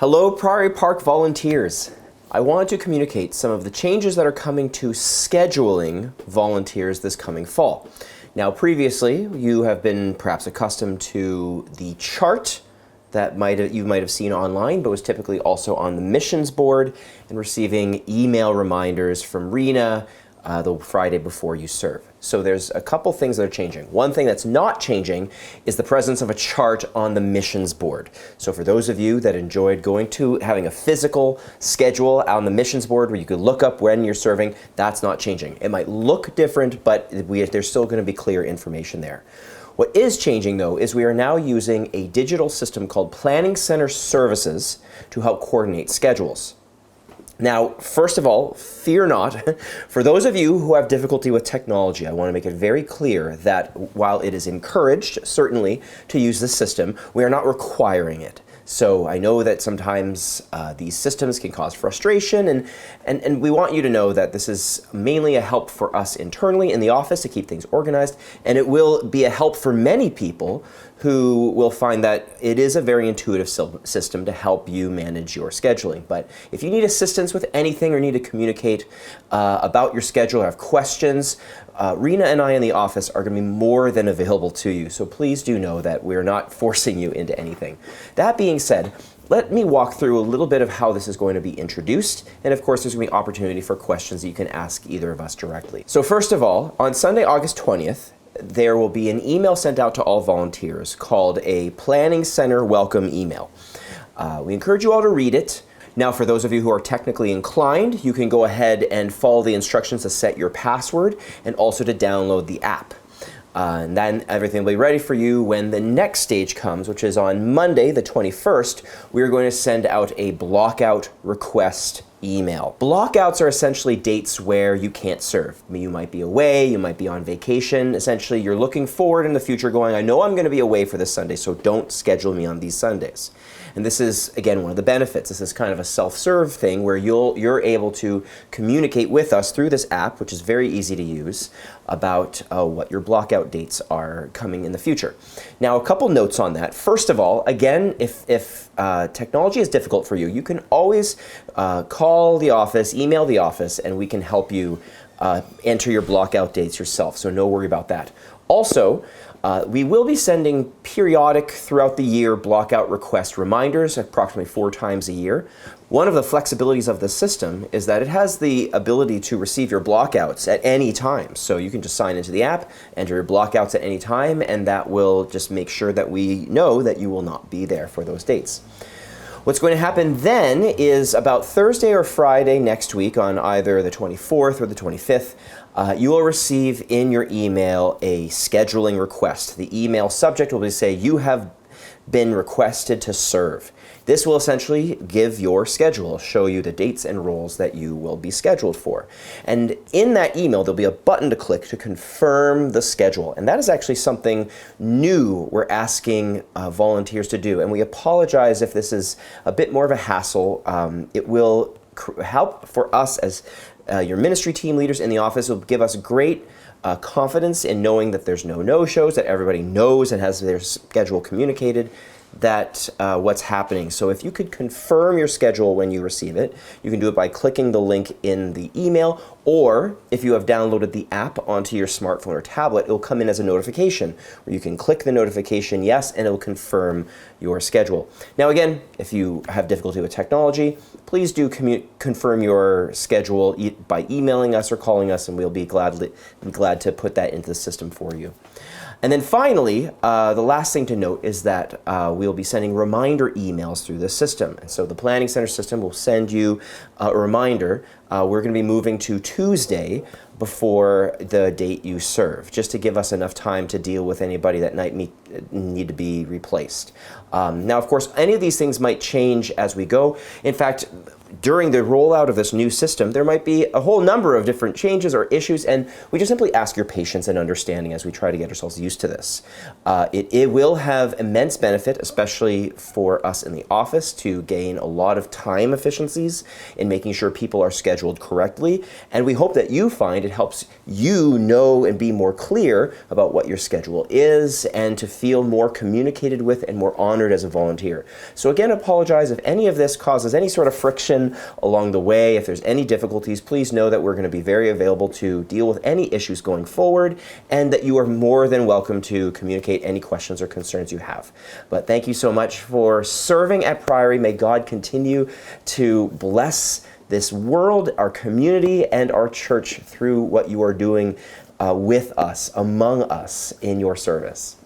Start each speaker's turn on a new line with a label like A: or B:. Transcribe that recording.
A: Hello, Priory Park volunteers. I wanted to communicate some of the changes that are coming to scheduling volunteers this coming fall. Now, previously, you have been perhaps accustomed to the chart that you might have seen online, but was typically also on the missions board and receiving email reminders from RENA the Friday before you serve. So there's a couple things that are changing. One thing that's not changing is the presence of a chart on the missions board. So for those of you that enjoyed having a physical schedule on the missions board where you could look up when you're serving, that's not changing. It might look different, but there's still going to be clear information there. What is changing, though, is we are now using a digital system called Planning Center Services to help coordinate schedules. Now, first of all, fear not. For those of you who have difficulty with technology, I want to make it very clear that while it is encouraged, certainly, to use this system, we are not requiring it. So I know that sometimes these systems can cause frustration, and we want you to know that this is mainly a help for us internally in the office to keep things organized, and it will be a help for many people who will find that it is a very intuitive system to help you manage your scheduling. But if you need assistance with anything or need to communicate about your schedule or have questions, RENA and I in the office are going to be more than available to you. So please do know that we're not forcing you into anything. That being said, let me walk through a little bit of how this is going to be introduced. And of course, there's going to be opportunity for questions that you can ask either of us directly. So first of all, on Sunday, August 20th, there will be an email sent out to all volunteers called a Planning Center Welcome Email. We encourage you all to read it. Now, for those of you who are technically inclined, you can go ahead and follow the instructions to set your password and also to download the app. And then everything will be ready for you when the next stage comes, which is on Monday, the 21st, we're going to send out a blockout request email. Blockouts are essentially dates where you can't serve. I mean, you might be away, you might be on vacation. Essentially, you're looking forward in the future going, I know I'm going to be away for this Sunday, so don't schedule me on these Sundays. And this is, again, one of the benefits. This is kind of a self-serve thing where you're able to communicate with us through this app, which is very easy to use, about what your blockout dates are coming in the future. Now, a couple notes on that. First of all, again, if technology is difficult for you, you can always call the office, email the office, and we can help you enter your blockout dates yourself, so no worry about that. Also, we will be sending periodic throughout the year blockout request reminders, approximately 4 times a year. One of the flexibilities of the system is that it has the ability to receive your blockouts at any time. So you can just sign into the app, enter your blockouts at any time, and that will just make sure that we know that you will not be there for those dates. What's going to happen then is about Thursday or Friday next week, on either the 24th or the 25th, you will receive in your email a scheduling request. The email subject will say, you have been requested to serve. This will essentially give your schedule, show you the dates and roles that you will be scheduled for. And in that email, there'll be a button to click to confirm the schedule. And that is actually something new we're asking volunteers to do. And we apologize if this is a bit more of a hassle. It will help for us as your ministry team leaders in the office. It will give us great confidence in knowing that there's no no-shows, that everybody knows and has their schedule communicated, that what's happening. So if you could confirm your schedule when you receive it, you can do it by clicking the link in the email, or if you have downloaded the app onto your smartphone or tablet, it'll come in as a notification where you can click the notification yes, and it'll confirm your schedule. Now again, if you have difficulty with technology, please do confirm your schedule by emailing us or calling us, and we'll be glad to put that into the system for you. And then finally, the last thing to note is that we'll be sending reminder emails through this system. And so the Planning Center system will send you a reminder. We're going to be moving to Tuesday before the date you serve, just to give us enough time to deal with anybody that might need to be replaced. Now, of course, any of these things might change as we go. In fact, during the rollout of this new system, there might be a whole number of different changes or issues, and we just simply ask your patience and understanding as we try to get ourselves used to this. It will have immense benefit, especially for us in the office, to gain a lot of time efficiencies in making sure people are scheduled correctly, and we hope that you find it helps you know and be more clear about what your schedule is and to feel more communicated with and more honored as a volunteer. So again, apologize if any of this causes any sort of friction along the way. If there's any difficulties, please know that we're going to be very available to deal with any issues going forward, and that you are more than welcome to communicate any questions or concerns you have. But thank you so much for serving at Priory. May God continue to bless this world, our community, and our church through what you are doing with us, among us, in your service.